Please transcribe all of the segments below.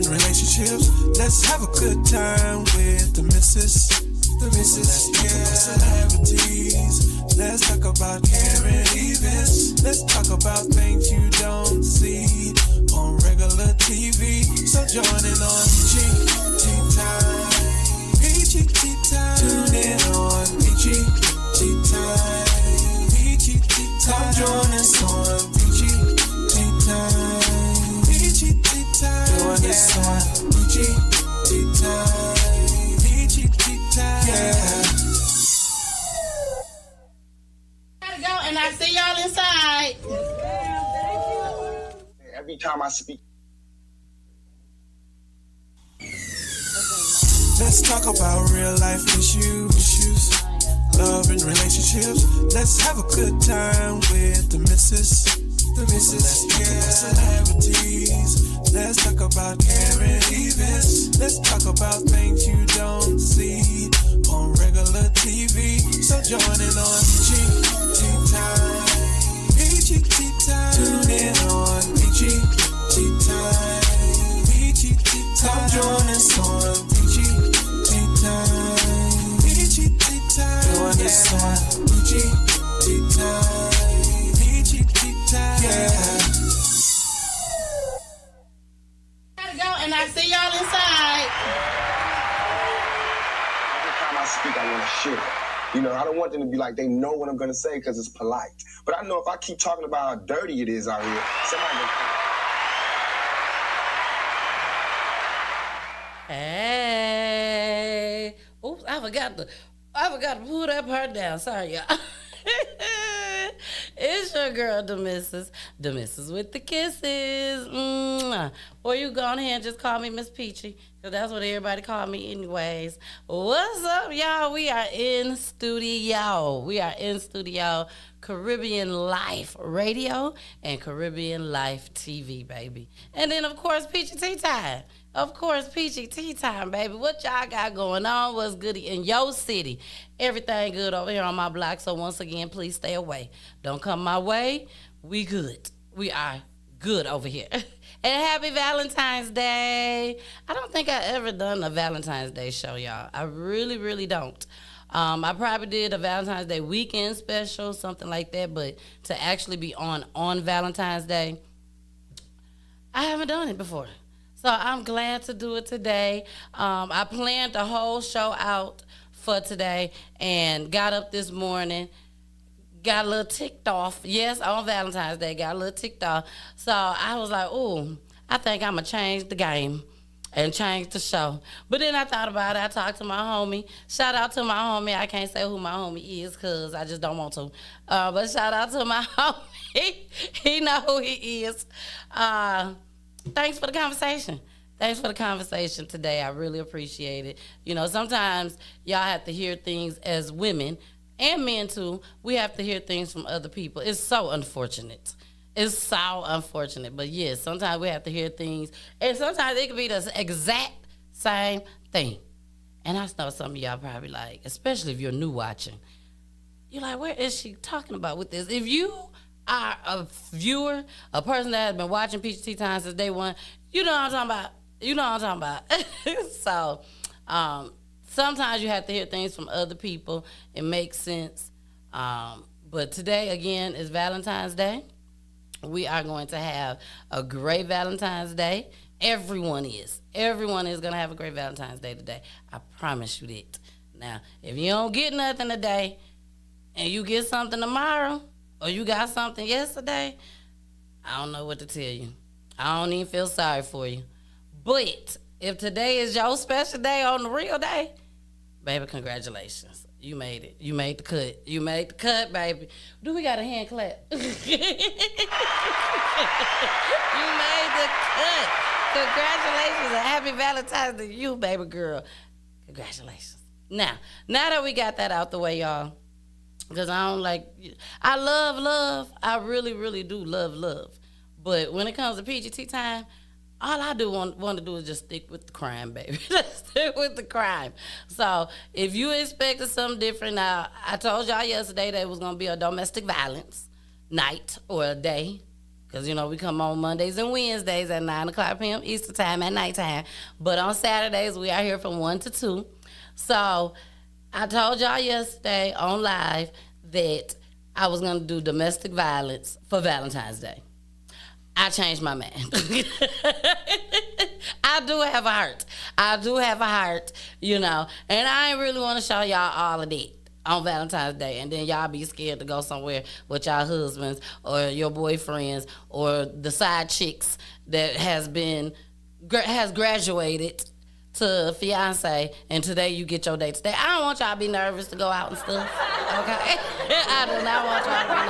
and relationships. Let's have a good time with the missus. The missus, yeah. Celebrities. Let's talk about caring events. Let's talk about things you don't see on regular TV. So join in on Peachy Tea Tyme. Peachy Tea Tyme. Tune in on Peachy Tea Tyme. Peachy Tea Tyme. Come join us on Peachy Tea Tyme. Peachy Tea Tyme. Join us on Peachy Tea Tyme. Peachy Tea Tyme. Yeah. Gotta go, and I see y'all inside. Every time I speak. Let's talk about real life issues, love and relationships. Let's have a good time with the missus. The missus, yeah. Celebrities. Let's talk about caring events. Let's talk about things you don't see on regular TV. So join in on Peachy Tea Tyme. Peachy Tea Tyme. Tune in on Peachy Tea Tyme. Peachy Tea Tyme. Come join us on Peachy Tea Tyme. Peachy Tea Tyme. Join us on Peachy Tea Tyme. Peachy Tea Tyme. Yeah. Gotta go, and I see y'all inside. Every time I speak, I want to share. You know, I don't want them to be like they know what I'm going to say because it's polite. But I know if I keep talking about how dirty it is out here, somebody will come. Hey. Oops, I forgot to pull that part down. Sorry, y'all. It's your girl, the missus with the kisses. Mwah. Or you go on here and just call me Miss Peachy, because that's what everybody call me anyways. What's up, y'all? We are in studio. Caribbean Life Radio and Caribbean Life TV, baby. And then, of course, Peachy Tea Tyme. Peachy Tea Tyme, baby. What y'all got going on? What's good in your city? Everything good over here on my block. So once again, please stay away. Don't come my way. We good. We are good over here. And happy Valentine's Day. I don't think I ever done a Valentine's Day show, y'all. I really, really don't. I probably did a Valentine's Day weekend special, something like that. But to actually be on Valentine's Day, I haven't done it before. So I'm glad to do it today. I planned the whole show out for today and got up this morning, got a little ticked off. Yes, on Valentine's Day, got a little ticked off. So I was like, ooh, I think I'm going to change the game and change the show. But then I thought about it. I talked to my homie. Shout out to my homie. I can't say who my homie is because I just don't want to. But shout out to my homie. He know who he is. Thanks for the conversation. Today. I really appreciate it. You know, sometimes y'all have to hear things as women and men too. We have to hear things from other people. It's so unfortunate. But yes, sometimes we have to hear things, and sometimes it could be the exact same thing. And I know some of y'all probably like, especially if you're new watching, you're like, where is she talking about with this? If you are a viewer, a person that has been watching Peachy Tea Tyme since day one, you know what I'm talking about. So sometimes you have to hear things from other people. It makes sense. But today, again, is Valentine's Day. We are going to have a great Valentine's Day. Everyone is going to have a great Valentine's Day today. I promise you that. Now, if you don't get nothing today and you get something tomorrow, or you got something yesterday, I don't know what to tell you. I don't even feel sorry for you. But if today is your special day on the real day, baby, congratulations. You made it. You made the cut. Baby. Do we got a hand clap? You made the cut. Congratulations and happy Valentine's to you, baby girl. Congratulations. Now that we got that out the way, y'all, because I love love. I really, really do love. But when it comes to Peachy Tea Tyme, all I do want to do is just stick with the crime, baby. Just stick with the crime. So if you expected something different, now I told y'all yesterday that it was going to be a domestic violence night or a day, Because, we come on Mondays and Wednesdays at 9 o'clock p.m. Eastern time at nighttime. But on Saturdays, we are here from 1 to 2. So I told y'all yesterday on live that I was going to do domestic violence for Valentine's Day. I changed my mind. I do have a heart. And I ain't really want to show y'all all of that on Valentine's Day, and then y'all be scared to go somewhere with y'all husbands or your boyfriends or the side chicks that has graduated to fiance, and today you get your date today. I don't want y'all to be nervous to go out and stuff, okay? I do not want y'all to be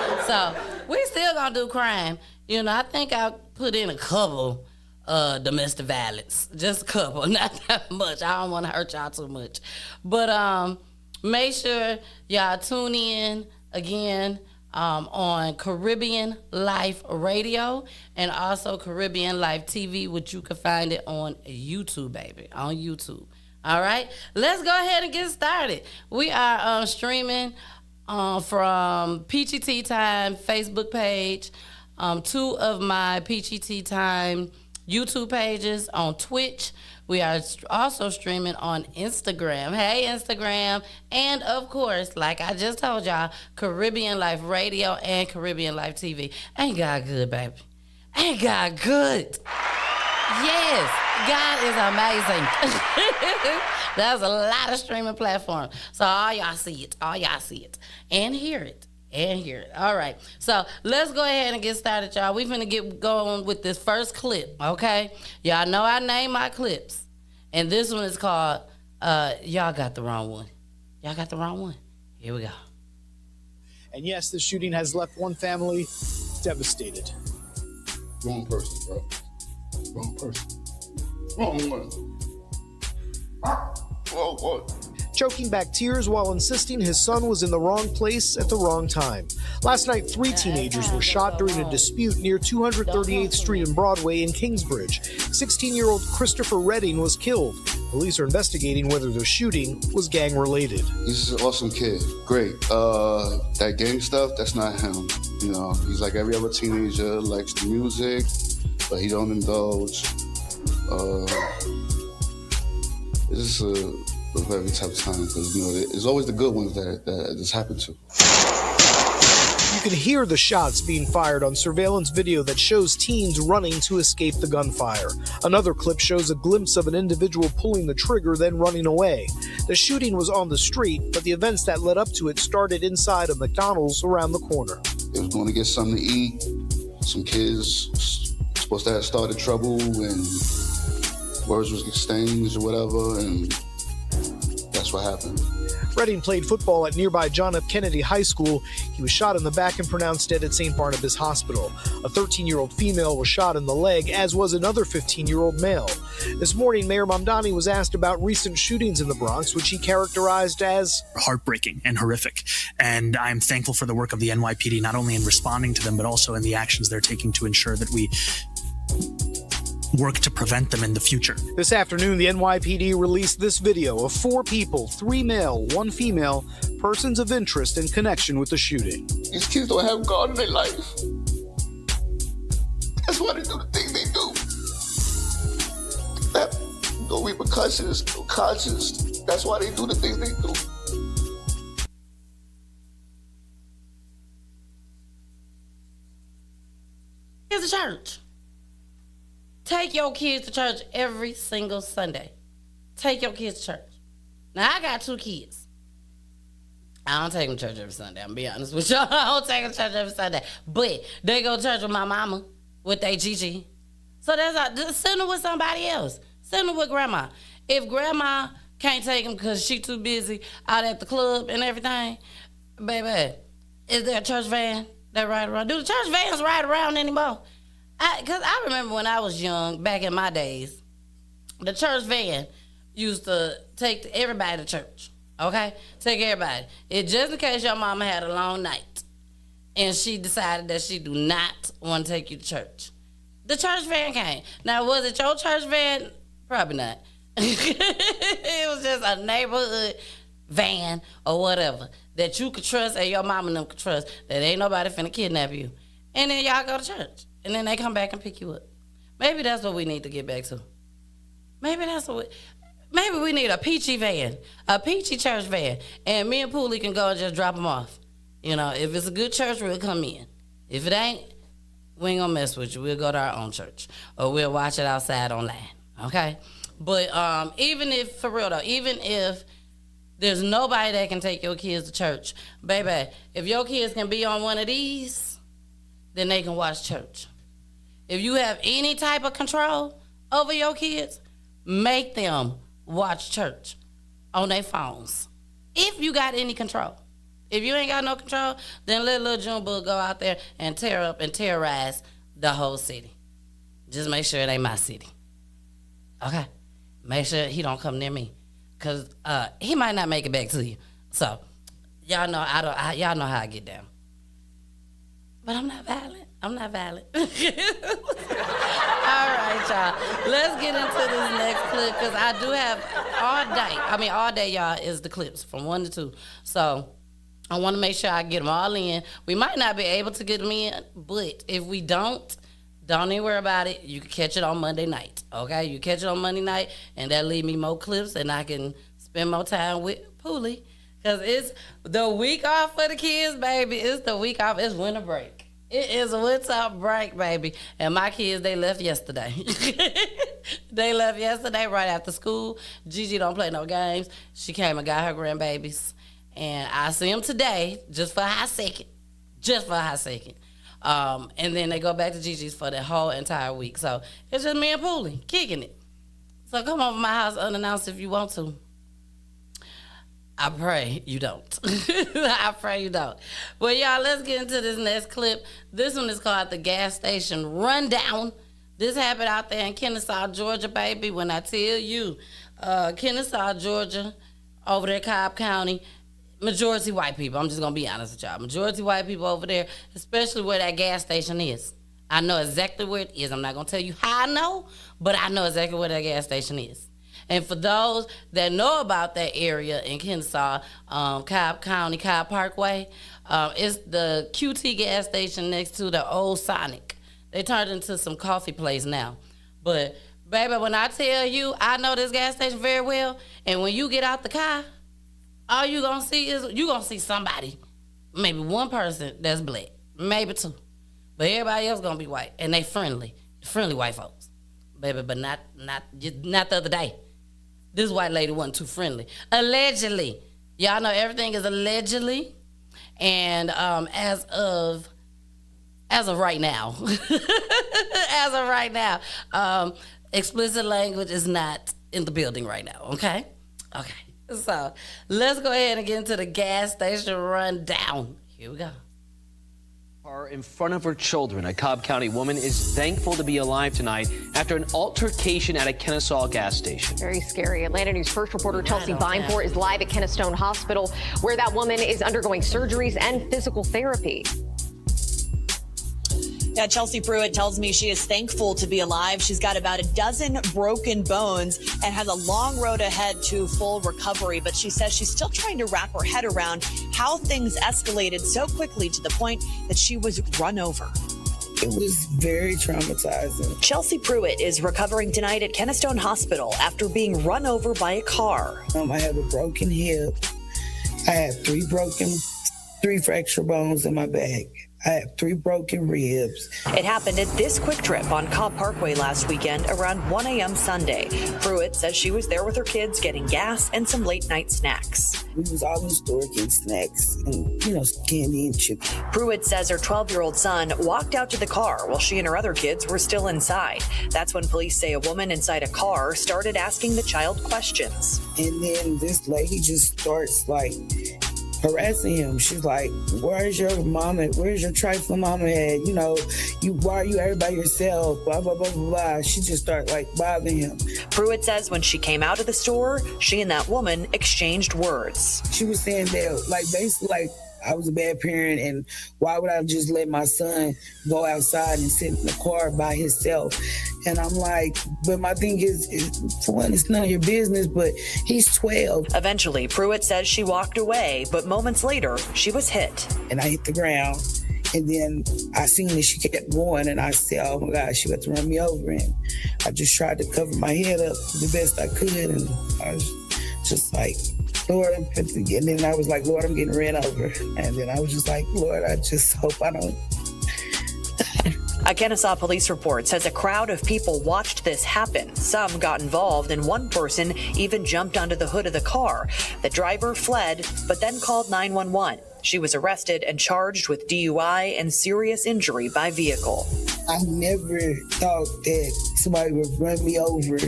nervous. So we still gonna do crime. I think I put in a couple domestic violence, just a couple, not that much. I don't want to hurt y'all too much, but make sure y'all tune in again on Caribbean Life Radio and also Caribbean Life TV, which you can find it on YouTube, baby, on YouTube. All right, let's go ahead and get started. We are streaming from Peachy Tea Tyme Facebook page, 2 of my Peachy Tea Tyme YouTube pages on Twitch. We are also streaming on Instagram. Hey, Instagram. And, of course, like I just told y'all, Caribbean Life Radio and Caribbean Life TV. Ain't God good, baby? Ain't God good? Yes, God is amazing. There's a lot of streaming platforms. So all y'all see it. And hear it. All right. So let's go ahead and get started, y'all. We're going to get going with this first clip, okay? Y'all know I name my clips. And this one is called, Y'all Got the Wrong One. Here we go. And yes, the shooting has left one family devastated. Wrong person, bro. Wrong person. Wrong one. Wrong one. Choking back tears while insisting his son was in the wrong place at the wrong time. Last night, 3 teenagers were shot during a dispute near 238th Street and Broadway in Kingsbridge. 16-year-old Christopher Redding was killed. Police are investigating whether the shooting was gang-related. He's an awesome kid. Great. That gang stuff, that's not him. He's like every other teenager, likes the music, but he don't indulge. It's a very tough time because, it's always the good ones that this happened to. You can hear the shots being fired on surveillance video that shows teens running to escape the gunfire. Another clip shows a glimpse of an individual pulling the trigger, then running away. The shooting was on the street, but the events that led up to it started inside a McDonald's around the corner. They was going to get something to eat. Some kids supposed to have started trouble, and words was exchanged or whatever, and that's what happened. Redding played football at nearby John F. Kennedy High School. He was shot in the back and pronounced dead at St. Barnabas Hospital. A 13-year-old female was shot in the leg, as was another 15-year-old male. This morning, Mayor Mamdani was asked about recent shootings in the Bronx, which he characterized as heartbreaking and horrific. And I'm thankful for the work of the NYPD, not only in responding to them, but also in the actions they're taking to ensure that we work to prevent them in the future. This afternoon, the NYPD released this video of 4 people, 3 male, 1 female, persons of interest in connection with the shooting. These kids don't have God in their life. That's why they do the things they do. That no repercussions, no conscience. That's why they do the things they do. Here's the church. Take your kids to church every single Sunday. Take your kids to church. Now, I got 2 kids. I don't take them to church every Sunday. I'm going to be honest with y'all. I don't take them to church every Sunday. But they go to church with my mama, with their Gigi. So send them with somebody else. Send them with grandma. If grandma can't take them because she too busy out at the club and everything, baby, is there a church van that ride around? Do the church vans ride around anymore? Because I remember when I was young, back in my days, the church van used to take everybody to church, okay? Take everybody. Just in case your mama had a long night and she decided that she do not want to take you to church. The church van came. Now, was it your church van? Probably not. It was just a neighborhood van or whatever that you could trust and your mama and them could trust that ain't nobody finna kidnap you. and then y'all go to church, and then they come back and pick you up. Maybe that's what we need to get back to. Maybe we need a Peachy van, a Peachy church van, and me and Poolie can go and just drop them off. You know, if it's a good church, we'll come in. If it ain't, we ain't gonna mess with you. We'll go to our own church, or we'll watch it outside online, okay? But even if, for real though, even if there's nobody that can take your kids to church, baby, if your kids can be on one of these, then they can watch church. If you have any type of control over your kids, make them watch church on their phones. If you got any control. If you ain't got no control, then let little Junebug go out there and tear up and terrorize the whole city. Just make sure it ain't my city. Okay? Make sure he don't come near me. Because he might not make it back to you. So, y'all know y'all know how I get down. But I'm not violent. All right, y'all. Let's get into this next clip because I do have all day, y'all, is the clips from 1 to 2. So I want to make sure I get them all in. We might not be able to get them in, but if we don't even worry about it. You can catch it on Monday night, okay? You catch it on Monday night, and that leave me more clips, and I can spend more time with Poolie because it's the week off for the kids, baby. It's the week off. It's winter break. It is a winter break, baby. And my kids, they left yesterday. They left yesterday right after school. Gigi don't play no games. She came and got her grandbabies. And I see them today just for a hot second. And then they go back to Gigi's for the whole entire week. So it's just me and Poolie kicking it. So come over my house unannounced if you want to. I pray you don't. I pray you don't. Well, y'all, let's get into this next clip. This one is called The Gas Station Rundown. This happened out there in Kennesaw, Georgia, baby. When I tell you, Kennesaw, Georgia, over there, Cobb County, majority white people. I'm just going to be honest with y'all. Majority white people over there, especially where that gas station is. I know exactly where it is. I'm not going to tell you how I know, but I know exactly where that gas station is. And for those that know about that area in Kennesaw, Cobb County, Cobb Parkway, it's the QT gas station next to the old Sonic. They turned into some coffee place now. But, baby, when I tell you I know this gas station very well, and when you get out the car, all you gonna see is you gonna see somebody, maybe one person that's black, maybe two. But everybody else gonna be white, and they friendly white folks. Baby, but not the other day. This white lady wasn't too friendly. Allegedly. Y'all know everything is allegedly. And as of right now, explicit language is not in the building right now, okay? Okay. So let's go ahead and get into the gas station rundown. Here we go. In front of her children, a Cobb County woman is thankful to be alive tonight after an altercation at a Kennesaw gas station. Very scary. Atlanta News First reporter Chelsea Vineport is live at Kennestone Hospital, where that woman is undergoing surgeries and physical therapy. Yeah, Chelsea Pruitt tells me she is thankful to be alive. She's got about a dozen broken bones and has a long road ahead to full recovery. But she says she's still trying to wrap her head around how things escalated so quickly to the point that she was run over. It was very traumatizing. Chelsea Pruitt is recovering tonight at Kennestone Hospital after being run over by a car. I have a broken hip. I have three fractured bones in my back. I have 3 broken ribs. It happened at this Quick Trip on Cobb Parkway last weekend around 1 a.m. Sunday. Pruitt says she was there with her kids getting gas and some late night snacks. We was all in the store getting snacks and, candy and chips. Pruitt says her 12-year-old son walked out to the car while she and her other kids were still inside. That's when police say a woman inside a car started asking the child questions. And then this lady just starts harassing him. She's like, where's your mama? Where's your trifling mama at? Why are you out by yourself? Blah, blah, blah, blah, blah. She just started bothering him. Pruitt says when she came out of the store, she and that woman exchanged words. She was saying that, basically, I was a bad parent, and why would I just let my son go outside and sit in the car by himself? And I'm like, but my thing is, for one, it's none of your business, but he's 12. Eventually, Pruitt says she walked away, but moments later, she was hit. And I hit the ground, And then I seen that she kept going, and I said, oh my God, she about to run me over. And I just tried to cover my head up the best I could. And I was just like, Lord, and then I was like, Lord, I'm getting ran over. And then I was just like, Lord, I just hope I don't. A Kennesaw police report says a crowd of people watched this happen. Some got involved, and one person even jumped onto the hood of the car. The driver fled, but then called 911. She was arrested and charged with DUI and serious injury by vehicle. I never thought that somebody would run me over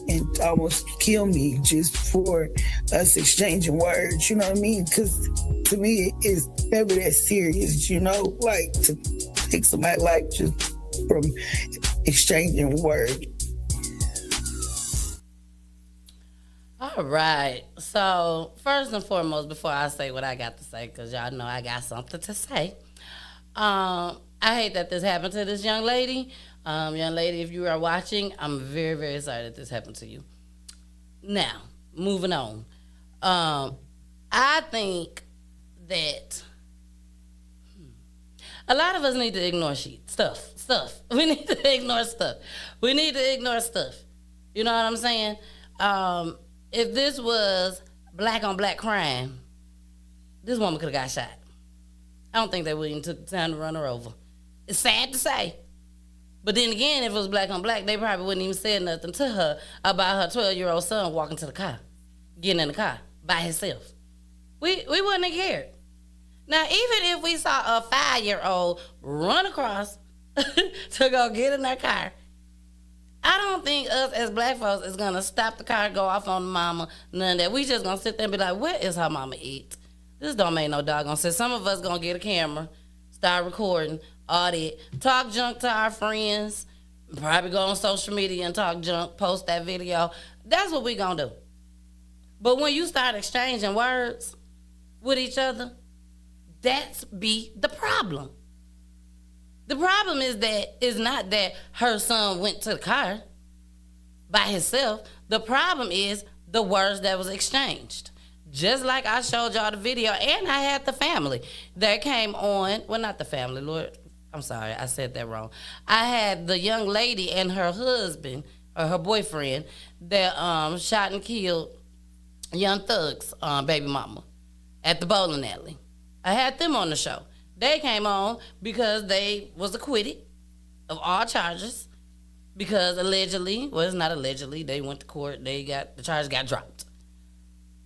and almost kill me just for us exchanging words, you know what I mean? Because to me, it's never that serious, you know? Like, to take somebody's life just from exchanging words. All right. So, first and foremost, before I say what I got to say, because y'all know I got something to say, I hate that this happened to this young lady. Young lady, if you are watching, I'm very, very sorry that this happened to you. Now, moving on. I think that a lot of us need to ignore stuff. We need to ignore stuff. We need to ignore stuff. You know what I'm saying? If this was black on black crime, this woman could have got shot. I don't think they would even took the time to run her over. It's sad to say. But then again, if it was black on black, they probably wouldn't even say nothing to her about her 12-year-old son walking to the car, getting in the car by himself. We wouldn't have cared. Now, even if we saw a 5-year-old run across to go get in that car, I don't think us as black folks is going to stop the car, go off on the mama, none of that. We just going to sit there and be like, where is her mama at? This don't make no doggone sense. Some of us going to get a camera, start recording, all that. Talk junk to our friends, probably go on social media and talk junk, post that video. That's what we going to do. But when you start exchanging words with each other, that's be the problem. The problem is not that her son went to the car by himself. The problem is the words that was exchanged. Just like I showed y'all the video, and I had the family that came on. Well, not the family, Lord. I'm sorry, I said that wrong. I had the young lady and her husband, or her boyfriend, that shot and killed Young Thug's baby mama at the bowling alley. I had them on the show. They came on because they was acquitted of all charges because allegedly, well, it's not allegedly, they went to court, the charges got dropped.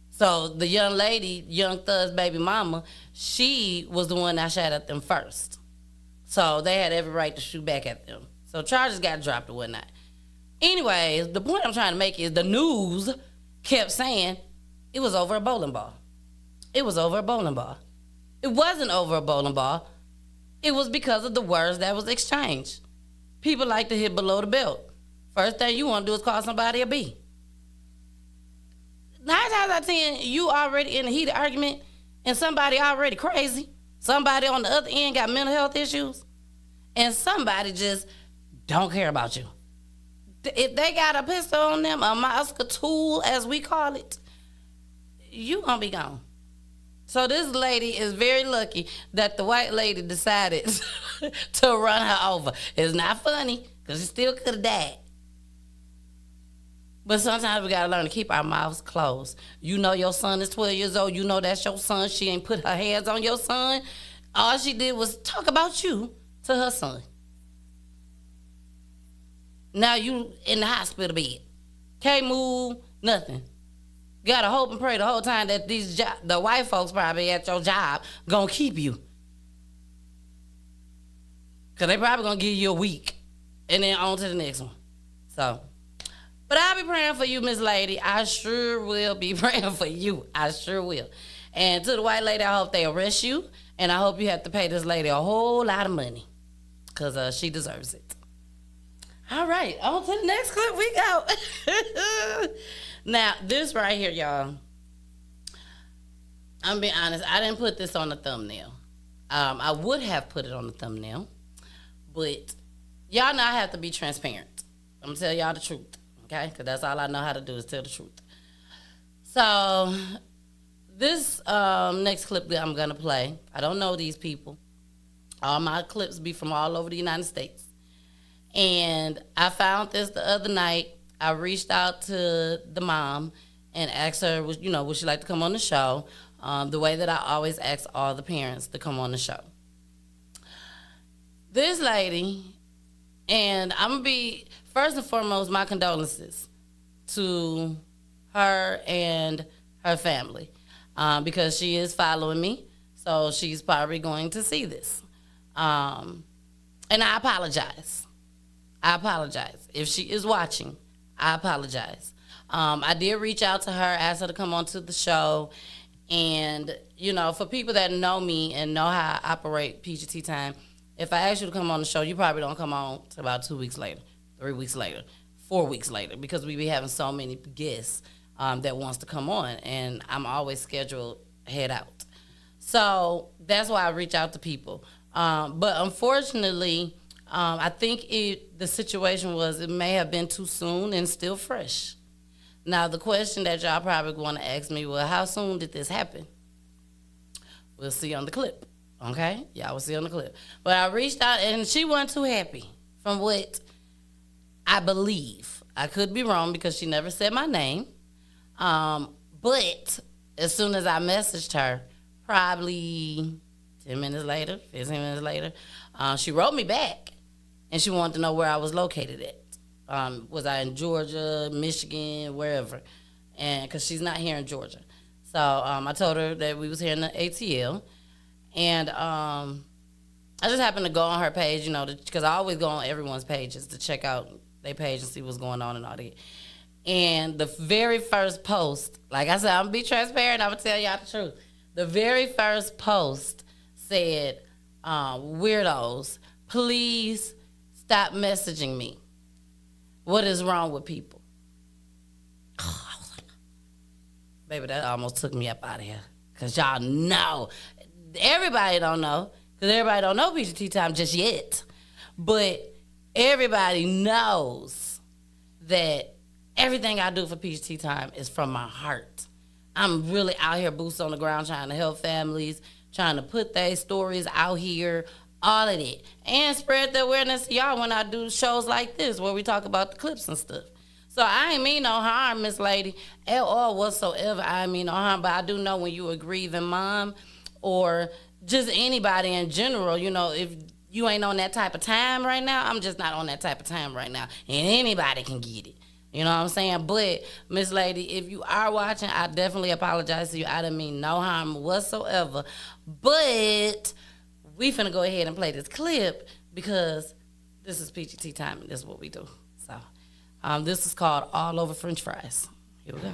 So the young lady, Young Thug's baby mama, she was the one that shot at them first. So they had every right to shoot back at them. So charges got dropped and whatnot. Anyways, the point I'm trying to make is the news kept saying it was over a bowling ball. It was over a bowling ball. It wasn't over a bowling ball. It was because of the words that was exchanged. People like to hit below the belt. First thing you want to do is call somebody a B. 9 times out of 10, you already in a heated argument and somebody already crazy. Somebody on the other end got mental health issues. And somebody just don't care about you. If they got a pistol on them, a Moscow tool as we call it, you gonna be gone. So this lady is very lucky that the white lady decided to run her over. It's not funny, because she still could have died. But sometimes we got to learn to keep our mouths closed. You know your son is 12 years old. You know that's your son. She ain't put her hands on your son. All she did was talk about you to her son. Now you in the hospital bed. Can't move, nothing. Gotta hope and pray the whole time that the white folks probably at your job gonna keep you. Cause they probably gonna give you a week and then on to the next one. So, but I'll be praying for you, Miss Lady. I sure will be praying for you. I sure will. And to the white lady, I hope they arrest you. And I hope you have to pay this lady a whole lot of money. Cause she deserves it. All right, on to the next clip we go. Now, this right here, y'all, I'm being honest, I didn't put this on the thumbnail. I would have put it on the thumbnail, but y'all know I have to be transparent. I'm going to tell y'all the truth, okay? Because that's all I know how to do is tell the truth. So, this next clip that I'm going to play, I don't know these people. All my clips be from all over the United States. And I found this the other night. I reached out to the mom and asked her, would she like to come on the show? The way that I always ask all the parents to come on the show. This lady, and I'm going to be, first and foremost, my condolences to her and her family, because she is following me, so she's probably going to see this. And I apologize. If she is watching, I apologize. I did reach out to her, asked her to come on to the show, and, for people that know me and know how I operate Peachy Tea Tyme, if I ask you to come on the show, you probably don't come on till about 2 weeks later, 3 weeks later, 4 weeks later, because we be having so many guests that wants to come on, and I'm always scheduled head out. So that's why I reach out to people. But unfortunately, I think the situation was it may have been too soon and still fresh. Now, the question that y'all probably want to ask me, well, how soon did this happen? We'll see on the clip, okay? Y'all will see on the clip. But I reached out, and she wasn't too happy from what I believe. I could be wrong because she never said my name. But as soon as I messaged her, probably 10 minutes later, 15 minutes later, she wrote me back, and she wanted to know where I was located at. Was I in Georgia, Michigan, wherever? And because she's not here in Georgia. So I told her that we was here in the ATL. And I just happened to go on her page, because I always go on everyone's pages to check out their page and see what's going on and all that. And the very first post, like I said, I'm going to be transparent. I'm going to tell y'all the truth. The very first post said, weirdos, please stop messaging me. What is wrong with people? Oh, I was like, baby, that almost took me up out of here. Because y'all know. Everybody don't know. Because everybody don't know Peachy Tea Tyme just yet. But everybody knows that everything I do for Peachy Tea Tyme is from my heart. I'm really out here boots on the ground trying to help families, trying to put their stories out here, all of it, and spread the awareness to y'all when I do shows like this where we talk about the clips and stuff. So I ain't mean no harm, Miss Lady, at all whatsoever. I ain't mean no harm, but I do know when you a grieving mom or just anybody in general, if you ain't on that type of time right now, I'm just not on that type of time right now, and anybody can get it. You know what I'm saying? But, Miss Lady, if you are watching, I definitely apologize to you. I didn't mean no harm whatsoever. But we finna go ahead and play this clip because this is Peachy Tea Tyme and this is what we do. So this is called All Over French Fries. Here we go.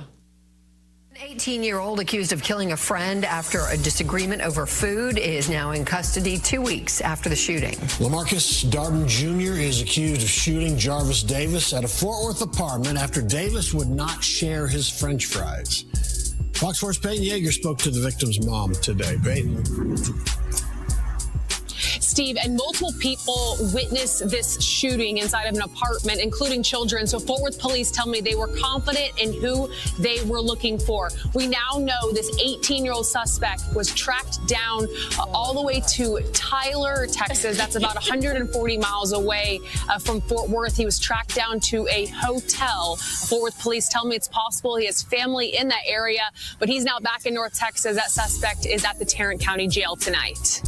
An 18-year-old accused of killing a friend after a disagreement over food is now in custody 2 weeks after the shooting. LaMarcus Darden Jr. is accused of shooting Jarvis Davis at a Fort Worth apartment after Davis would not share his French fries. Fox 4's Peyton Yeager spoke to the victim's mom today. Peyton. Steve, and multiple people witnessed this shooting inside of an apartment, including children. So Fort Worth police tell me they were confident in who they were looking for. We now know this 18-year-old suspect was tracked down all the way to Tyler, Texas. That's about 140 miles away from Fort Worth. He was tracked down to a hotel. Fort Worth police tell me it's possible he has family in that area, but he's now back in North Texas. That suspect is at the Tarrant County Jail tonight.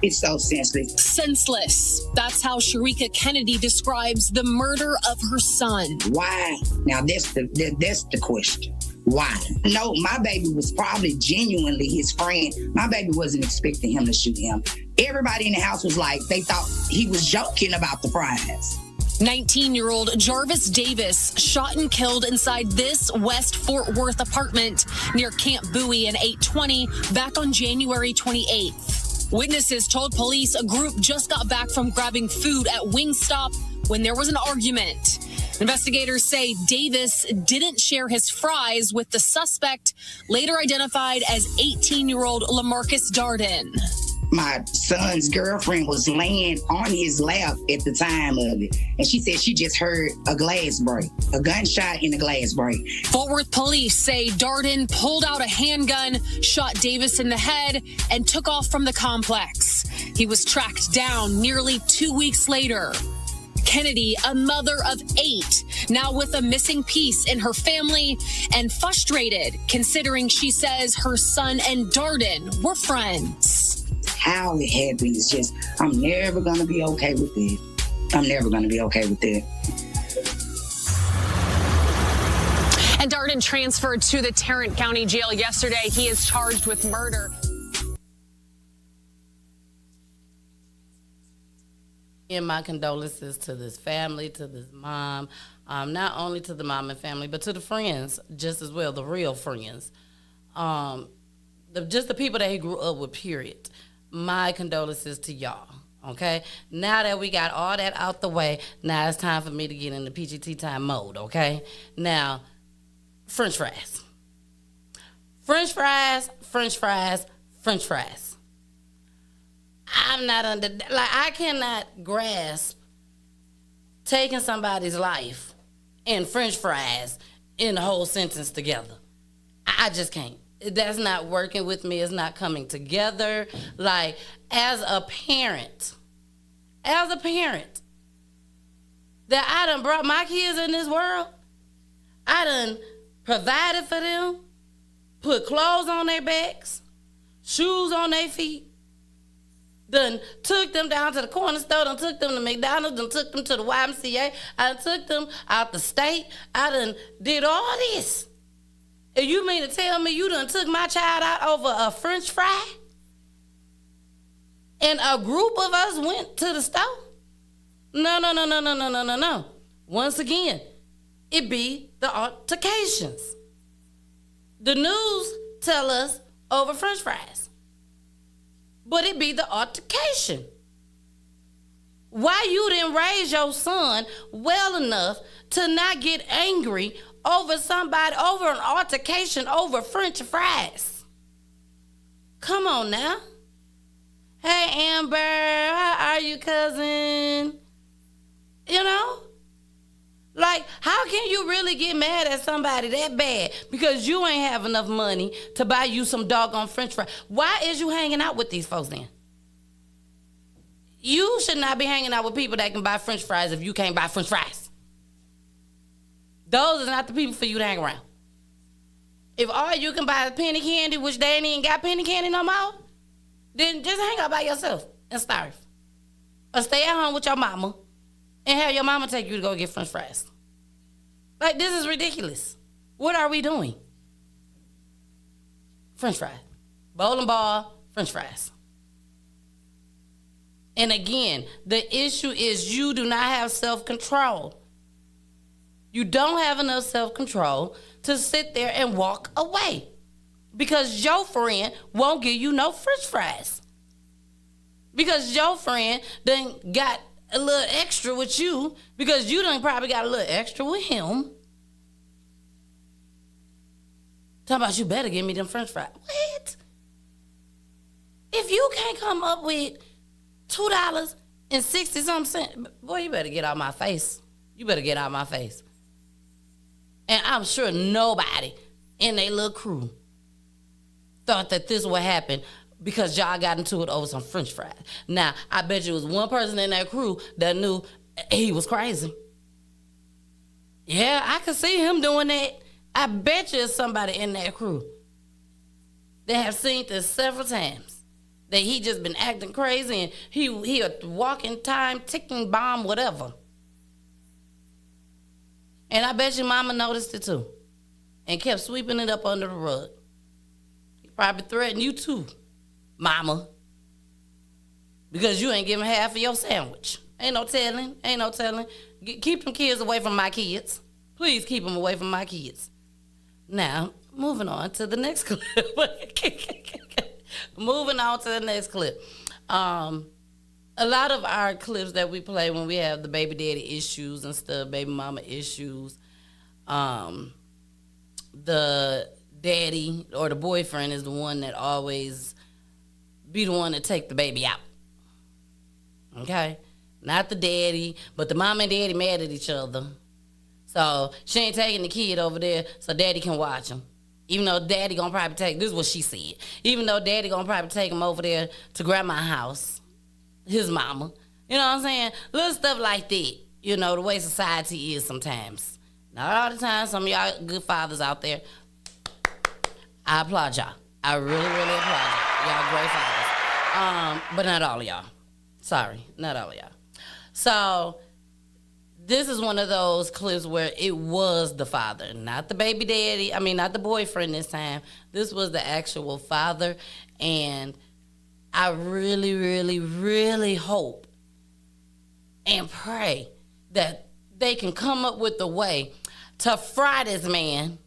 It's so senseless. Senseless. That's how Sharika Kennedy describes the murder of her son. Why? Now, that's the question. Why? No, my baby was probably genuinely his friend. My baby wasn't expecting him to shoot him. Everybody in the house was like, they thought he was joking about the fries. 19-year-old Jarvis Davis shot and killed inside this West Fort Worth apartment near Camp Bowie in 820 back on January 28th. Witnesses told police a group just got back from grabbing food at Wingstop when there was an argument. Investigators say Davis didn't share his fries with the suspect, later identified as 18-year-old LaMarcus Darden. My son's girlfriend was laying on his lap at the time of it, and she said she just heard a glass break, a gunshot and a glass break. Fort Worth police say Darden pulled out a handgun, shot Davis in the head, and took off from the complex. He was tracked down nearly 2 weeks later. Kennedy, a mother of 8, now with a missing piece in her family and frustrated considering she says her son and Darden were friends. How it happened is just, I'm never going to be okay with it. I'm never going to be okay with it. And Darden transferred to the Tarrant County Jail yesterday. He is charged with murder. And my condolences to this family, to this mom, not only to the mom and family, but to the friends just as well, the real friends. Just the people that he grew up with, period. My condolences to y'all, okay? Now that we got all that out the way, now it's time for me to get into Peachy Tea Tyme mode, okay? Now, French fries. French fries, French fries, French fries. I'm not I cannot grasp taking somebody's life and French fries in the whole sentence together. I just can't. That's not working with me. It's not coming together. Like, as a parent, that I done brought my kids in this world, I done provided for them, put clothes on their backs, shoes on their feet, done took them down to the corner store, done took them to McDonald's, done took them to the YMCA, I done took them out the state, I done did all this. And you mean to tell me you done took my child out over a French fry? And a group of us went to the store? No. Once again, it be the altercations. The news tell us over French fries. But it be the altercation. Why you didn't raise your son well enough to not get angry over somebody, over an altercation over French fries? Come on now. Hey, Amber, how are you, cousin? You know? Like, how can you really get mad at somebody that bad because you ain't have enough money to buy you some doggone French fries? Why is you hanging out with these folks then? You should not be hanging out with people that can buy French fries if you can't buy French fries. Those are not the people for you to hang around. If all you can buy is penny candy, which they ain't even got penny candy no more, then just hang out by yourself and starve. Or stay at home with your mama and have your mama take you to go get French fries. Like, this is ridiculous. What are we doing? French fries. Bowling ball, French fries. And again, the issue is you do not have self-control. You don't have enough self-control to sit there and walk away because your friend won't give you no French fries. Because your friend done got a little extra with you because you done probably got a little extra with him. Talking about you better give me them French fries. What? If you can't come up with $2.60-something, boy, you better get out my face. You better get out my face. And I'm sure nobody in their little crew thought that this would happen because y'all got into it over some French fries. Now, I bet you was one person in that crew that knew he was crazy. Yeah, I could see him doing that. I bet you it's somebody in that crew that have seen this several times, that he just been acting crazy and he a walking time, ticking bomb, whatever. And I bet your mama noticed it too and kept sweeping it up under the rug. He probably threatened you too, mama, because you ain't giving half of your sandwich. Ain't no telling. Keep them kids away from my kids. Please keep them away from my kids. Now, moving on to the next clip. A lot of our clips that we play when we have the baby daddy issues and stuff, baby mama issues, the daddy or the boyfriend is the one that always be the one to take the baby out. Okay? Not the daddy, but the mom and daddy mad at each other. So she ain't taking the kid over there so daddy can watch him. Even though daddy gonna probably take, this is what she said, even though daddy gonna probably take him over there to grandma's house his mama. You know what I'm saying? Little stuff like that. You know, the way society is sometimes. Not all the time. Some of y'all good fathers out there, I applaud y'all. I really, really applaud y'all. Y'all great fathers. But not all of y'all. Sorry, not all of y'all. So this is one of those clips where it was the father, not the baby daddy. I mean, not the boyfriend this time. This was the actual father. And I really, really, really hope and pray that they can come up with a way to fry this man,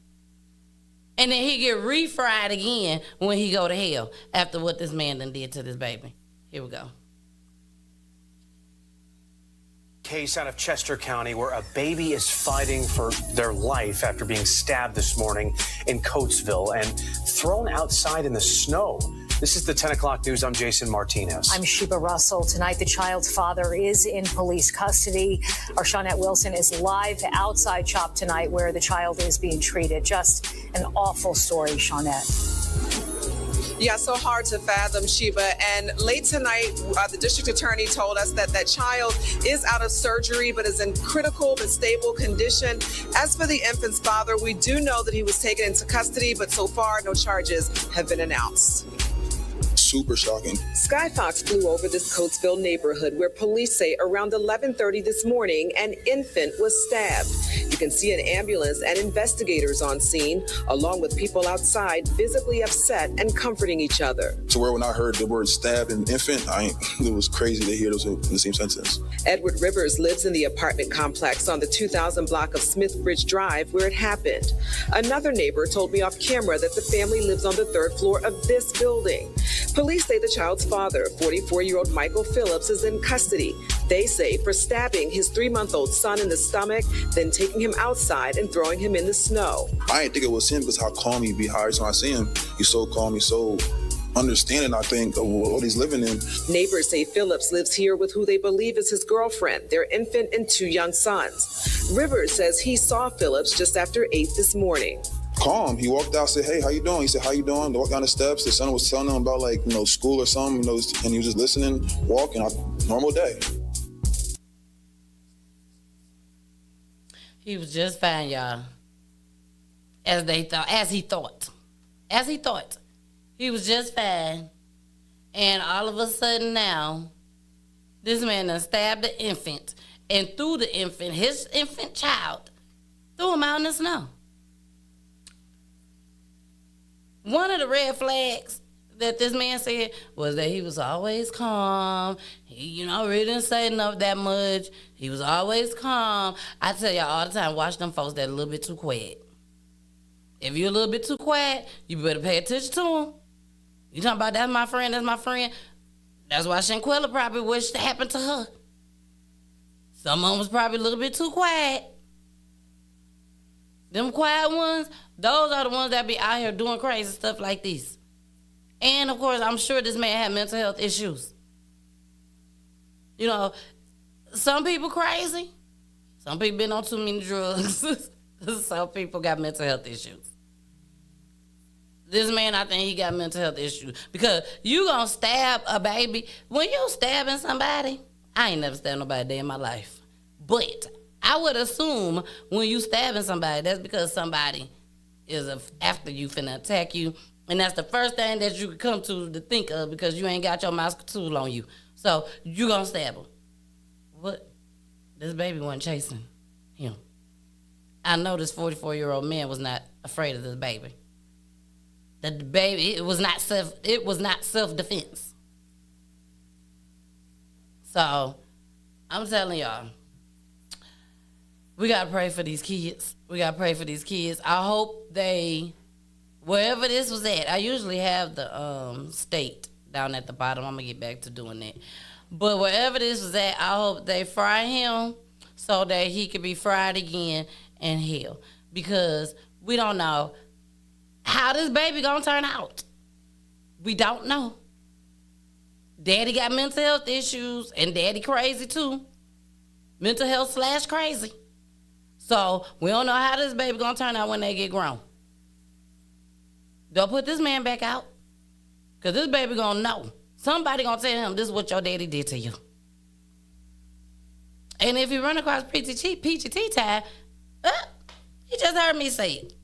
and then he get refried again when he go to hell after what this man done did to this baby. Here we go. Case out of Chester County where a baby is fighting for their life after being stabbed this morning in Coatesville and thrown outside in the snow. This is the 10 o'clock news. I'm Jason Martinez. I'm Sheba Russell. Tonight, the child's father is in police custody. Our Shawnette Wilson is live outside CHOP tonight where the child is being treated. Just an awful story, Shawnette. Yeah, so hard to fathom, Sheba. And late tonight, the district attorney told us that that child is out of surgery, but is in critical but stable condition. As for the infant's father, we do know that he was taken into custody, but so far, no charges have been announced. Super shocking. Skyfox flew over this Coatesville neighborhood where police say around 11:30 this morning, an infant was stabbed. You can see an ambulance and investigators on scene, along with people outside visibly upset and comforting each other. To where when I heard the word stab and infant, it was crazy to hear those in the same sentence. Edward Rivers lives in the apartment complex on the 2000 block of Smithbridge Drive where it happened. Another neighbor told me off camera that the family lives on the 3rd floor of this building. Police say the child's father, 44-year-old Michael Phillips, is in custody. They say for stabbing his 3-month-old son in the stomach, then taking him outside and throwing him in the snow. I didn't think it was him because how calm he be. Every time I see him, he's so calm, he's so understanding, I think, of what he's living in. Neighbors say Phillips lives here with who they believe is his girlfriend, their infant, and 2 young sons. Rivers says he saw Phillips just after 8 this morning. Calm. He walked out, said, "Hey, how you doing?" He said, "How you doing?" They walked down the steps. The son was telling him about school or something, and he was just listening, walking. Normal day. He was just fine, y'all. As he thought. He was just fine. And all of a sudden now, this man done stabbed the infant and threw the infant, his infant child, threw him out in the snow. One of the red flags that this man said was that he was always calm. He, really didn't say that much. He was always calm. I tell y'all all the time, watch them folks that are a little bit too quiet. If you're a little bit too quiet, you better pay attention to them. You talking about that's my friend. That's why Shanquella probably wished it happened to her. Some of them was probably a little bit too quiet. Them quiet ones, those are the ones that be out here doing crazy stuff like this. And, of course, I'm sure this man had mental health issues. Some people crazy. Some people been on too many drugs. Some people got mental health issues. This man, I think he got mental health issues. Because you gonna stab a baby. When you stabbing somebody, I ain't never stabbed nobody a day in my life. But I would assume when you stabbing somebody, that's because somebody is after you finna attack you. And that's the first thing that you could come to think of because you ain't got your mouse tool on you. So you gonna stab him. What? This baby wasn't chasing him. I know this 44-year-old man was not afraid of this baby. The baby, it was not self-defense. So I'm telling y'all, we gotta pray for these kids. I hope wherever this was at, I usually have the state down at the bottom. I'm gonna get back to doing that. But wherever this was at, I hope they fry him so that he could be fried again in hell. Because we don't know how this baby gonna turn out. We don't know. Daddy got mental health issues and daddy crazy too. Mental health / crazy. So we don't know how this baby gonna turn out when they get grown. Don't put this man back out. Because this baby gonna know Somebody gonna tell him this is what your daddy did to you. And if you run across Peachy Tea Tyme, he just heard me say it.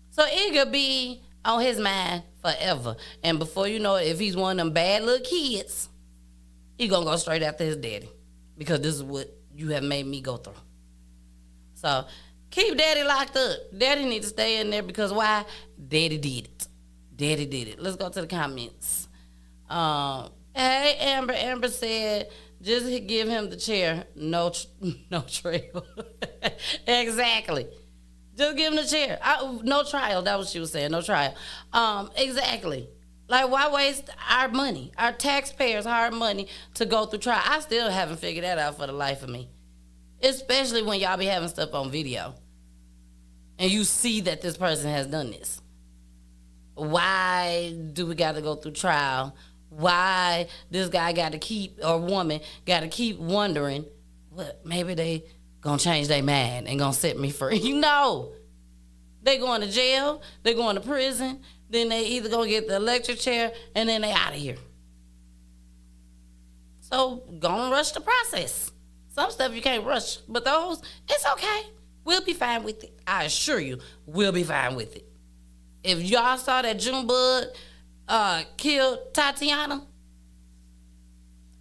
So it could be on his mind forever. And before you know it, if he's one of them bad little kids, he gonna go straight after his daddy. Because this is what you have made me go through. So keep daddy locked up. Daddy need to stay in there because why? Daddy did it. Daddy did it. Let's go to the comments. Hey, Amber. Amber said, just give him the chair. No trail. Exactly. Just give him the chair. No trial. That's what she was saying. No trial. Exactly. Like, why waste our money, our taxpayers' hard money to go through trial? I still haven't figured that out for the life of me. Especially when y'all be having stuff on video. And you see that this person has done this. Why do we got to go through trial? Why this guy got to keep, or woman, got to keep wondering, what, maybe they gonna change their mind and gonna set me free? No. They going to jail, they going to prison, then they either gonna get the electric chair and then they out of here. So gonna rush the process. Some stuff you can't rush, but those, it's okay. We'll be fine with it. I assure you, we'll be fine with it. If y'all saw that Junebug killed Tatiana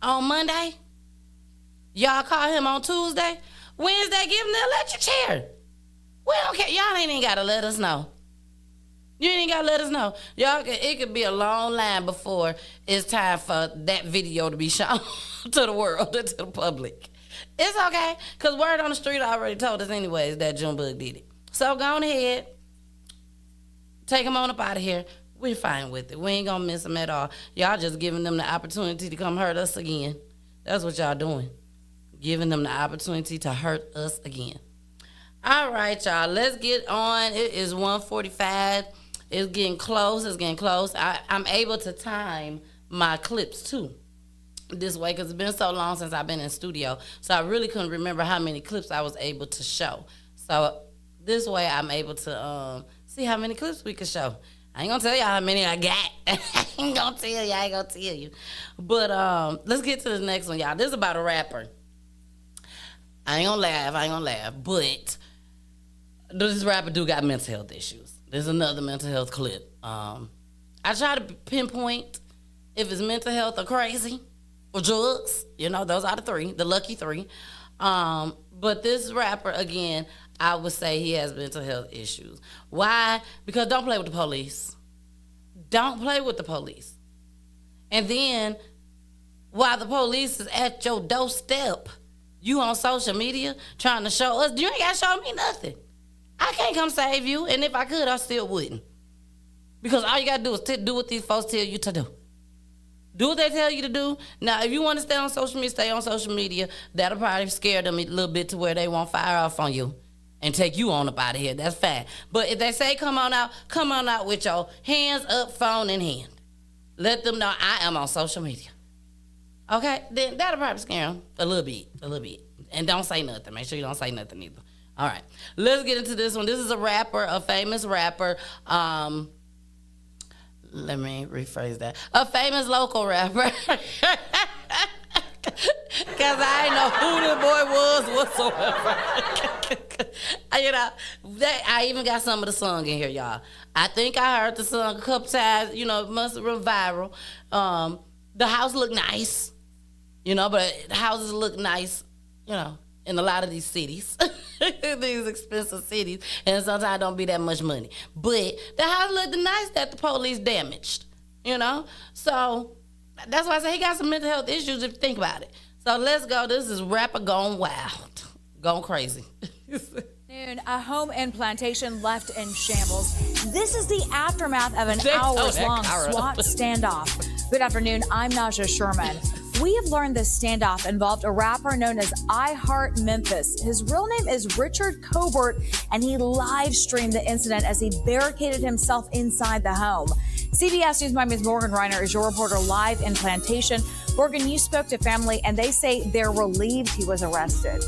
on Monday, y'all call him on Tuesday, Wednesday, give him the electric chair. We don't care. Y'all ain't even got to let us know. You ain't got to let us know. It could be a long line before it's time for that video to be shown to the world, to the public. It's okay, because word on the street already told us anyways that Junebug did it. So go on ahead. Take him on up out of here. We're fine with it. We ain't going to miss him at all. Y'all just giving them the opportunity to come hurt us again. That's what y'all doing. Giving them the opportunity to hurt us again. All right, y'all. Let's get on. It is 1:45. It's getting close. I'm able to time my clips, too, this way, because it's been so long since I've been in studio. So I really couldn't remember how many clips I was able to show. So this way I'm able to see how many clips we can show. I ain't gonna tell y'all how many I got. I ain't gonna tell you. But let's get to the next one, y'all. This is about a rapper. I ain't gonna laugh. But this rapper do got mental health issues. There's another mental health clip. I try to pinpoint if it's mental health or crazy or drugs. You know, those are the three, the lucky three. But this rapper, again, I would say he has mental health issues. Why? Because don't play with the police. Don't play with the police. And then, while the police is at your doorstep, you on social media trying to show us, you ain't got to show me nothing. I can't come save you, and if I could, I still wouldn't. Because all you got to do is do what these folks tell you to do. Do what they tell you to do. Now, if you want to stay on social media, stay on social media. That'll probably scare them a little bit to where they won't fire off on you and take you on up out of here. That's fine. But if they say come on out with your hands up, phone in hand. Let them know I am on social media. Okay? Then that'll probably scare them a little bit. And don't say nothing. Make sure you don't say nothing either. All right. Let's get into this one. This is a rapper, a famous rapper. Let me rephrase that. A famous local rapper. Because I didn't know who the boy was whatsoever. You know, I even got some of the song in here, y'all. I think I heard the song a couple times. You know, it must have been viral. The house looked nice. You know, but the houses look nice, you know, in a lot of these cities. These expensive cities. And sometimes don't be that much money. But the house looked nice that the police damaged. You know? So that's why I say he got some mental health issues if you think about it. So let's go. This is rapper gone wild. Gone crazy. A home and plantation left in shambles. This is the aftermath of an hours-long SWAT standoff. Good afternoon. I'm Naja Sherman. We have learned this standoff involved a rapper known as I Heart Memphis. His real name is Richard Cobert, and he live streamed the incident as he barricaded himself inside the home. CBS News Miami's Morgan Reiner is your reporter live in Plantation. Morgan, you spoke to family, and they say they're relieved he was arrested.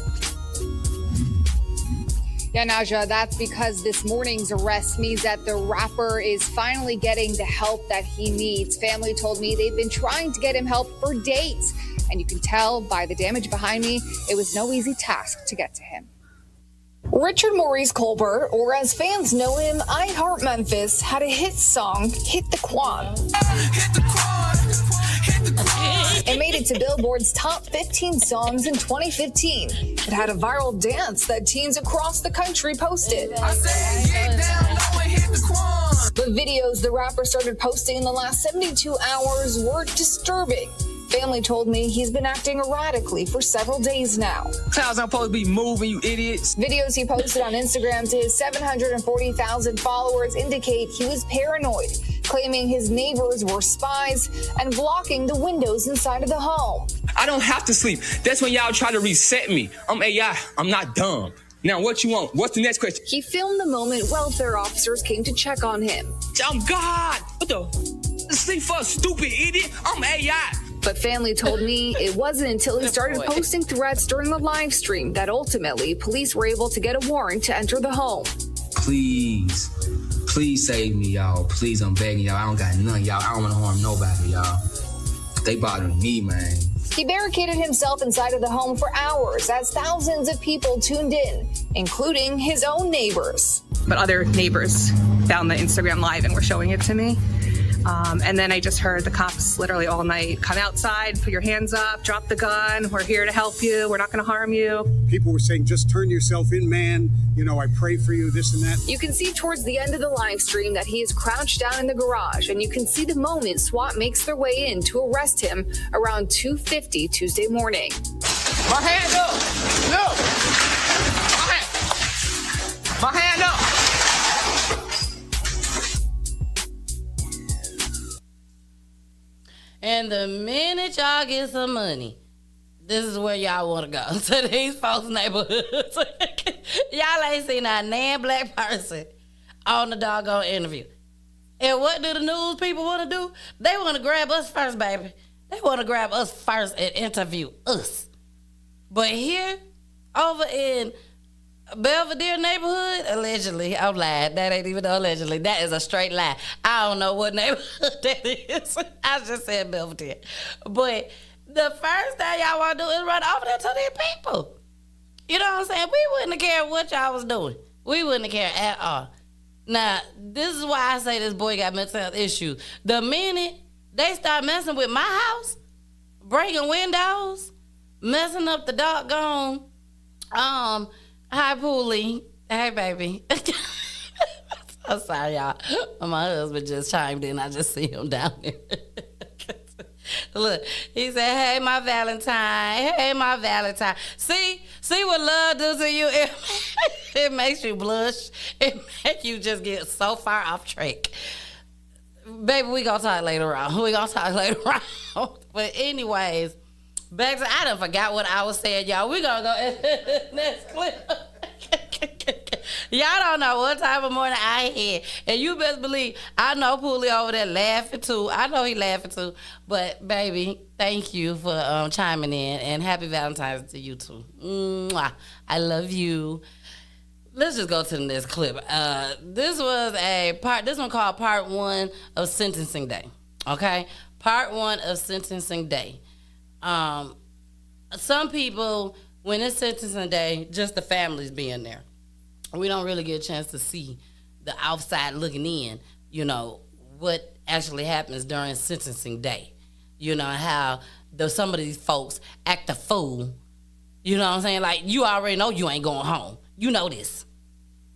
Yeah, Naja, that's because this morning's arrest means that the rapper is finally getting the help that he needs. Family told me they've been trying to get him help for days. And you can tell by the damage behind me, it was no easy task to get to him. Richard Maurice Colbert, or as fans know him, I Heart Memphis, had a hit song, Hit the Quad. It made it to Billboard's top 15 songs in 2015. It had a viral dance that teens across the country posted. The videos the rapper started posting in the last 72 hours were disturbing. Family told me he's been acting erratically for several days now. Clouds aren't supposed to be moving, you idiots. Videos he posted on Instagram to his 740,000 followers indicate he was paranoid, claiming his neighbors were spies and blocking the windows inside of the home. I don't have to sleep. That's when y'all try to reset me. I'm AI. I'm not dumb. Now, what you want? What's the next question? He filmed the moment welfare officers came to check on him. Oh, God. What the? Sleep for a stupid idiot? I'm AI. But family told me it wasn't until he started posting threats during the live stream that ultimately police were able to get a warrant to enter the home. Please save me, y'all. Please, I'm begging y'all. I don't got none, y'all. I don't want to harm nobody, y'all. They bothering me, man. He barricaded himself inside of the home for hours as thousands of people tuned in, including his own neighbors. But other neighbors found the Instagram live and were showing it to me. And then I just heard the cops literally all night, come outside, put your hands up, drop the gun. We're here to help you. We're not going to harm you. People were saying, just turn yourself in, man. You know, I pray for you, this and that. You can see towards the end of the live stream that he is crouched down in the garage, and you can see the moment SWAT makes their way in to arrest him around 2:50 Tuesday morning. My hand up. No. My hand up. And the minute y'all get some money, this is where y'all want to go, to these folks' neighborhoods. Y'all ain't seen a damn black person on the doggone interview. And what do the news people want to do? They want to grab us first, baby. They want to grab us first and interview us. But here, over in Belvedere neighborhood, allegedly, I'm lying. That ain't even allegedly. That is a straight lie. I don't know what neighborhood that is. I just said Belvedere. But the first thing y'all want to do is run over there to these people. You know what I'm saying? We wouldn't have cared what y'all was doing. We wouldn't have cared at all. Now, this is why I say this boy got mental health issues. The minute they start messing with my house, breaking windows, messing up the doggone, hi, Poolie. Hey, baby. I'm sorry, y'all. My husband just chimed in. I just see him down there. Look, he said, hey, my Valentine. Hey, my Valentine. See what love does to you? It makes you blush. It makes you just get so far off track. Baby, we gonna talk later on. But anyways, back to, I done forgot what I was saying, y'all. We gonna go next clip. Y'all don't know what time of morning I had. And you best believe I know Poolie over there laughing too. I know he laughing too. But baby, thank you for chiming in, and happy Valentine's to you too. Mwah. I love you. Let's just go to the next clip. This one called Part 1 of Sentencing Day. Okay? Part 1 of Sentencing Day. Some people, when it's sentencing day, just the families being there. We don't really get a chance to see the outside looking in, you know, what actually happens during sentencing day. You know, how some of these folks act a fool. You know what I'm saying? Like, you already know you ain't going home. You know this.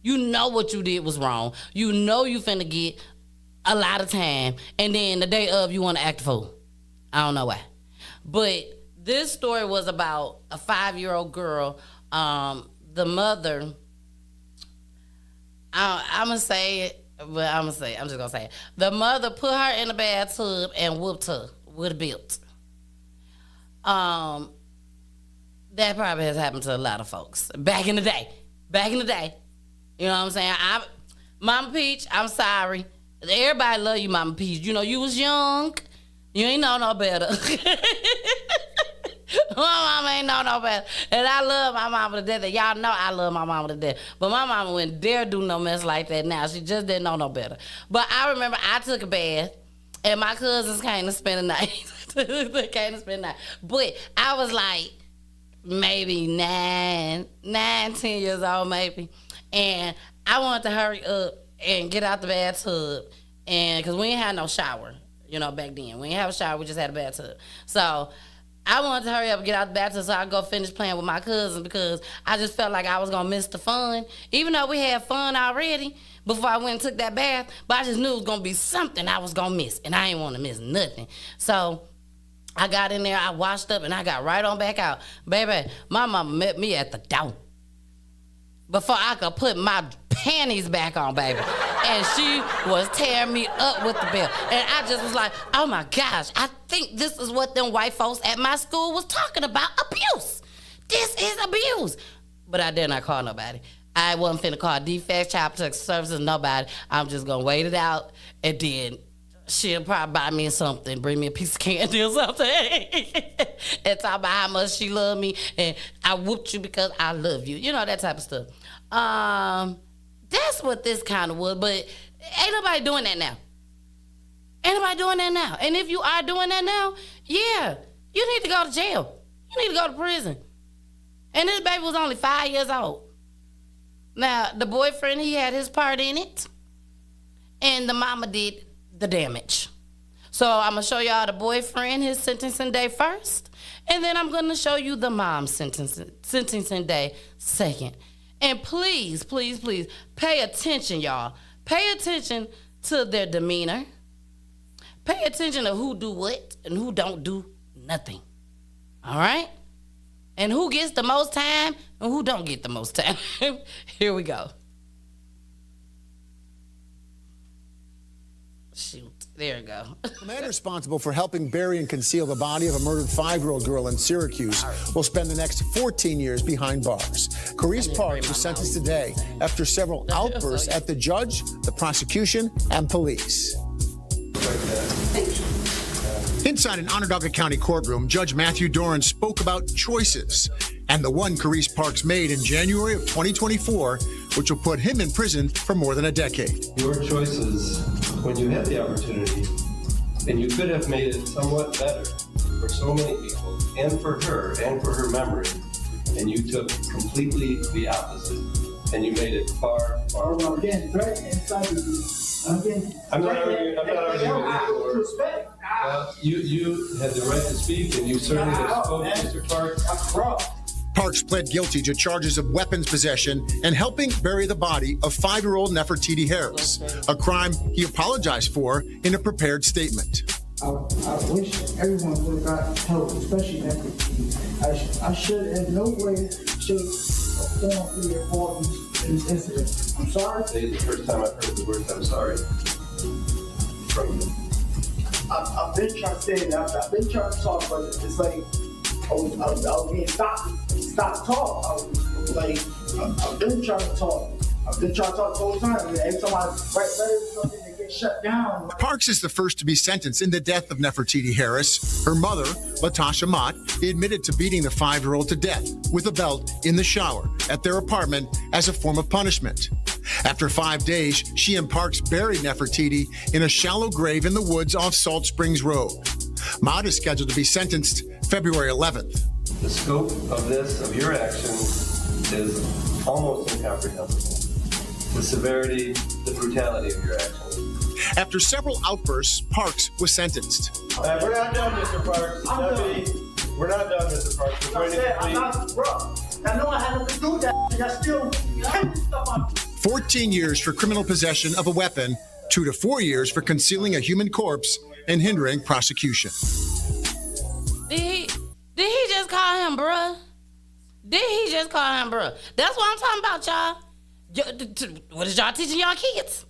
You know what you did was wrong. You know you finna get a lot of time. And then the day of, you want to act a fool. I don't know why. But this story was about a 5-year-old girl. The mother, I'm just gonna say it. The mother put her in the bathtub and whooped her with a belt. That probably has happened to a lot of folks back in the day. You know what I'm saying? Mama Peach, I'm sorry. Everybody love you, Mama Peach. You know, you was young. You ain't know no better. My mama ain't know no better. And I love my mama to death. And y'all know I love my mama to death. But my mama wouldn't dare do no mess like that now. She just didn't know no better. But I remember I took a bath, and my cousins came to spend the night. They came to spend the night. But I was like maybe 9, 10 years old maybe. And I wanted to hurry up and get out the bathtub. And because we ain't had no shower, you know, back then. We ain't have a shower. We just had a bathtub. So I wanted to hurry up and get out the bathtub so I could go finish playing with my cousin because I just felt like I was going to miss the fun. Even though we had fun already before I went and took that bath, but I just knew it was going to be something I was going to miss, and I didn't want to miss nothing. So I got in there, I washed up, and I got right on back out. Baby, my mama met me at the door before I could put my panties back on, baby. And she was tearing me up with the belt. And I just was like, oh my gosh, I think this is what them white folks at my school was talking about, abuse. This is abuse. But I dare not call nobody. I wasn't finna call defects, child protective services, nobody. I'm just gonna wait it out, and then she'll probably buy me something, bring me a piece of candy or something, and talk about how much she loved me, and I whooped you because I love you. You know, that type of stuff. That's what this kind of was, but ain't nobody doing that now. Ain't nobody doing that now. And if you are doing that now, yeah, you need to go to jail. You need to go to prison. And this baby was only 5 years old. Now, the boyfriend, he had his part in it, and the mama did the damage. So I'm going to show y'all the boyfriend, his sentencing day first, and then I'm going to show you the mom's sentencing day second. And please, please, please, pay attention, y'all. Pay attention to their demeanor. Pay attention to who do what and who don't do nothing. All right? And who gets the most time and who don't get the most time. Here we go. Shoot. There you go. The man responsible for helping bury and conceal the body of a murdered 5-year-old girl in Syracuse will spend the next 14 years behind bars. Carice Parks was sentenced today after several outbursts at the judge, the prosecution, and police. Inside an Onondaga County courtroom, Judge Matthew Doran spoke about choices and the one Carice Parks made in January of 2024, which will put him in prison for more than a decade. Your choices, when you had the opportunity, and you could have made it somewhat better for so many people, and for her memory, and you took completely the opposite, and you made it far, far worse. I'm not arguing with you. You had the right to speak, and you certainly have spoken, Mr. Parks. Parks pled guilty to charges of weapons possession and helping bury the body of 5-year-old Nefertiti Harris, a crime he apologized for in a prepared statement. I wish everyone would have gotten help, especially Nefertiti. I should in no way, shape, or form be involved in this incident. I'm sorry. Today is the first time I've heard the words "I'm sorry" from you. I've been trying to say that. I've been trying to talk, but it's like I was being stopped talk. I've been trying to talk. I've been trying to talk the whole time. And every time I write letters or something, they get shut down. Parks is the first to be sentenced in the death of Nefertiti Harris. Her mother, Latasha Mott, admitted to beating the 5-year-old to death with a belt in the shower at their apartment as a form of punishment. After 5 days, she and Parks buried Nefertiti in a shallow grave in the woods off Salt Springs Road. Mott is scheduled to be sentenced February 11th. The scope of your actions is almost incomprehensible. The severity, the brutality of your actions. After several outbursts, Parks was sentenced. We're not done, Mr. Parks. We're not done, Mr. Parks. I'm not, bro. I know I had to do that, and I still kept stuff on. 14 years for criminal possession of a weapon, 2 to 4 years for concealing a human corpse and hindering prosecution. Did he just call him bruh? Did he just call him bruh? That's what I'm talking about, y'all. What is y'all teaching y'all kids?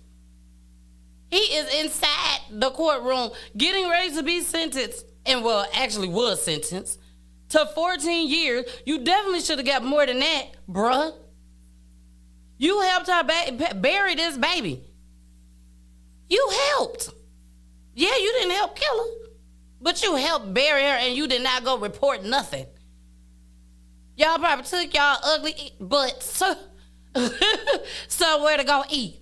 He is inside the courtroom getting ready to be sentenced, and well, actually was sentenced to 14 years. You definitely should have got more than that, bruh. You helped her bury this baby. You helped. Yeah, you didn't help kill her, but you helped bury her, and you did not go report nothing. Y'all probably took y'all ugly butts somewhere to go eat.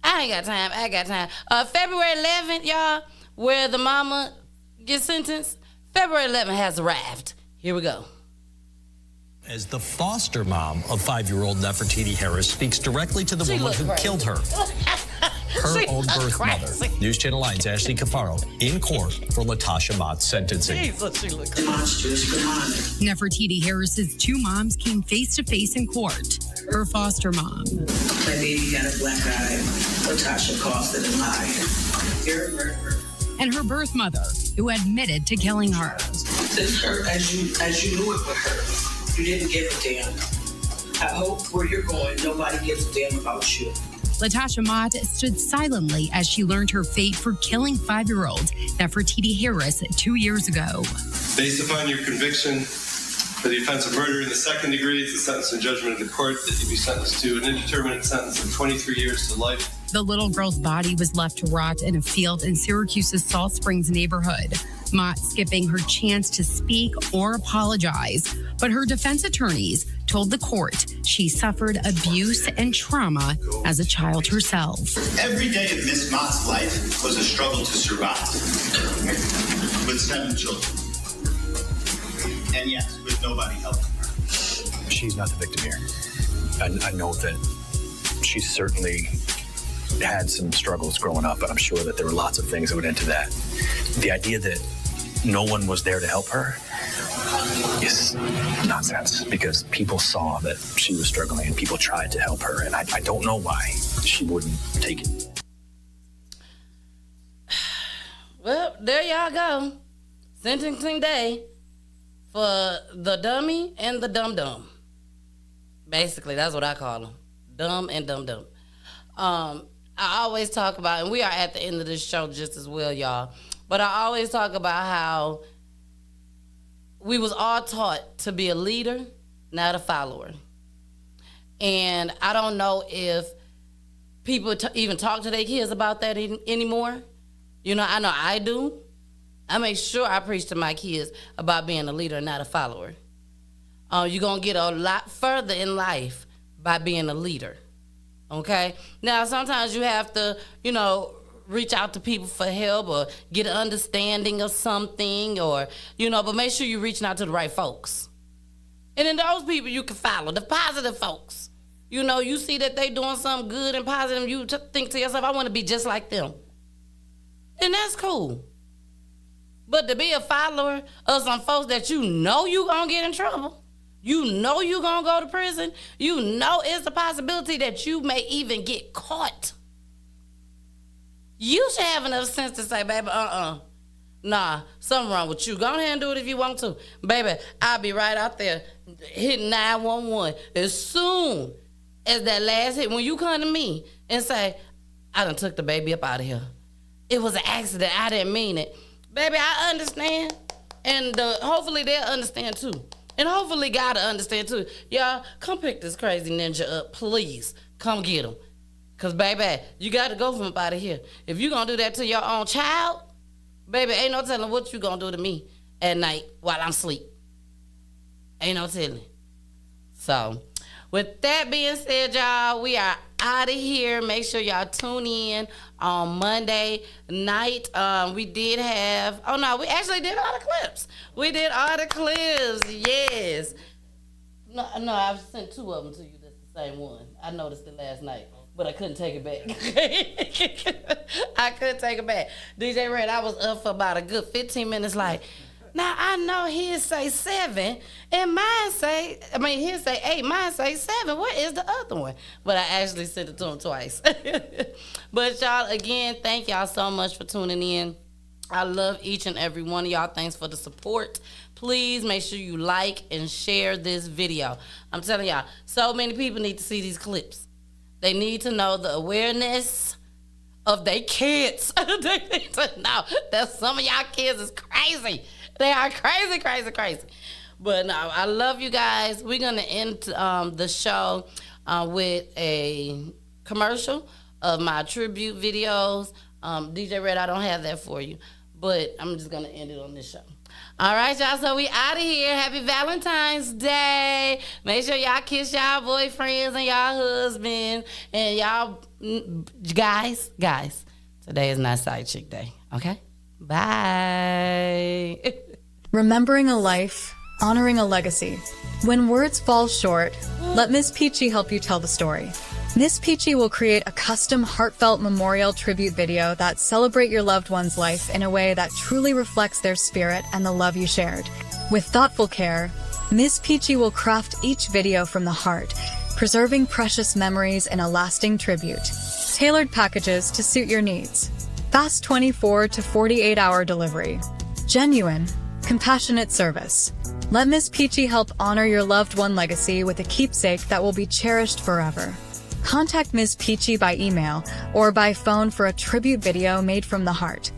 I ain't got time. February 11th, y'all, where the mama gets sentenced, February 11th has arrived. Here we go. As the foster mom of 5-year-old Nefertiti Harris speaks directly to the woman who killed her. Her own birth mother. News Channel 9's Ashley Cafaro in court for Latasha Mott's sentencing. Jesus, she looks Nefertiti Harris's two moms came face to face in court. Her foster mom. My baby got a black eye. Latasha caused it and lied. You're a murderer. And her birth mother, who admitted to killing her. This hurt as you knew it would hurt. You didn't give a damn. I hope where you're going, nobody gives a damn about you. Latasha Mott stood silently as she learned her fate for killing 5-year-old Nefertiti Harris 2 years ago. Based upon your conviction for the offense of murder in the second degree, it's the sentence and judgment of the court that you be sentenced to an indeterminate sentence of 23 years to life. The little girl's body was left to rot in a field in Syracuse's Salt Springs neighborhood. Mott skipping her chance to speak or apologize, but her defense attorneys told the court she suffered abuse and trauma as a child herself. Every day of Miss Mott's life was a struggle to survive, with 7 children. And yes, with nobody helping her. She's not the victim here. I know that she certainly had some struggles growing up, but I'm sure that there were lots of things that went into that. The idea that no one was there to help her is nonsense, because people saw that she was struggling and people tried to help her, and I don't know why she wouldn't take it. Well, there y'all go. Sentencing day for the dummy and the dum-dum. Basically, that's what I call them. Dumb and dum-dum. I always talk about, and we are at the end of this show just as well, y'all, but I always talk about how we was all taught to be a leader, not a follower. And I don't know if people even talk to their kids about that anymore. You know I do. I make sure I preach to my kids about being a leader, not a follower. You're going to get a lot further in life by being a leader. Okay? Now, sometimes you have to, reach out to people for help or get an understanding of something, or, but make sure you're reaching out to the right folks. And then those people you can follow, the positive folks. You see that they doing something good and positive, you think to yourself, I want to be just like them. And that's cool. But to be a follower of some folks that you know you going to get in trouble, you know you going to go to prison, you know it's a possibility that you may even get caught. You should have enough sense to say, baby, nah, something wrong with you. Go ahead and do it if you want to. Baby, I'll be right out there hitting 911 as soon as that last hit. When you come to me and say, I done took the baby up out of here. It was an accident. I didn't mean it. Baby, I understand. And hopefully they'll understand too. And hopefully God will understand too. Y'all, come pick this crazy ninja up, please. Come get him. Because, baby, you got to go from up out of here. If you going to do that to your own child, baby, ain't no telling what you going to do to me at night while I'm asleep. Ain't no telling. So, with that being said, y'all, we are out of here. Make sure y'all tune in on Monday night. We did have, we actually did all the clips. We did all the clips, yes. No, I've sent 2 of them to you. That's the same one. I noticed it last night. But I couldn't take it back. I couldn't take it back. DJ Red, I was up for about a good 15 minutes like, now I know he'll say 7, and he'll say 8, mine say 7. What is the other one? But I actually sent it to him twice. But y'all, again, thank y'all so much for tuning in. I love each and every one of y'all. Thanks for the support. Please make sure you like and share this video. I'm telling y'all, so many people need to see these clips. They need to know the awareness of their kids. They need to know that some of y'all kids is crazy. They are crazy, crazy, crazy. But no, I love you guys. We're going to end the show with a commercial of my tribute videos. DJ Red, I don't have that for you, but I'm just going to end it on this show. All right, y'all. So we out of here. Happy Valentine's Day. Make sure y'all kiss y'all boyfriends and y'all husband and y'all guys. Today is not Side Chick Day. Okay. Bye. Remembering a life, honoring a legacy. When words fall short, let Miss Peachy help you tell the story. Miss Peachy will create a custom heartfelt memorial tribute video that celebrate your loved one's life in a way that truly reflects their spirit and the love you shared. With thoughtful care, Miss Peachy will craft each video from the heart, preserving precious memories in a lasting tribute. Tailored packages to suit your needs. Fast 24 to 48-hour delivery. Genuine, compassionate service. Let Miss Peachy help honor your loved one legacy with a keepsake that will be cherished forever. Contact Ms. Peachy by email or by phone for a tribute video made from the heart.